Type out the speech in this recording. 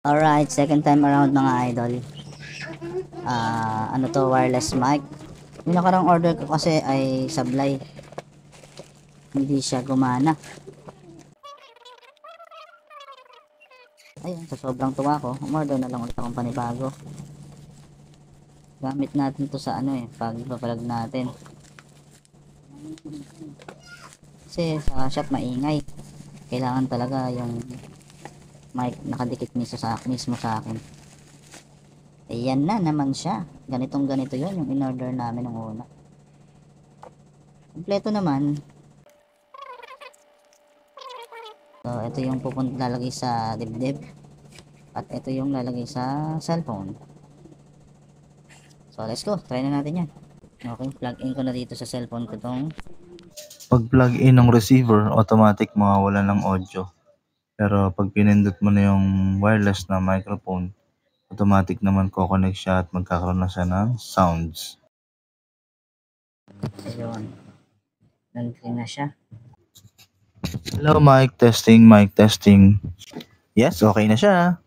Alright, second time around mga idol. Ano to, wireless mic. Yung nakarang order ko kasi ay sablay. Hindi siya gumana. Ayun, sa sobrang tuwa ko, umorder na lang ulit akong panibago. Gamit natin to sa ano pagpapalag natin. Kasi sa shop maingay. Kailangan talaga yung mic nakadikit mismo sa akin. Ayan na naman siya. Ganito yun yung in-order namin nung una. Kompleto naman. So, ito yung lalagay sa dibdib. At ito yung lalagay sa cellphone. So, let's go. Try na natin yan. Okay, plug in ko na dito sa cellphone ko tong. Pag plug in ng receiver, automatic mawawala ng audio. Pero pag pinindot mo na yung wireless na microphone, automatic naman ko-connect siya at magkakaroon na siya ng sounds. Ayun. Nandito na siya. Hello, mic testing, mic testing. Yes, okay na siya.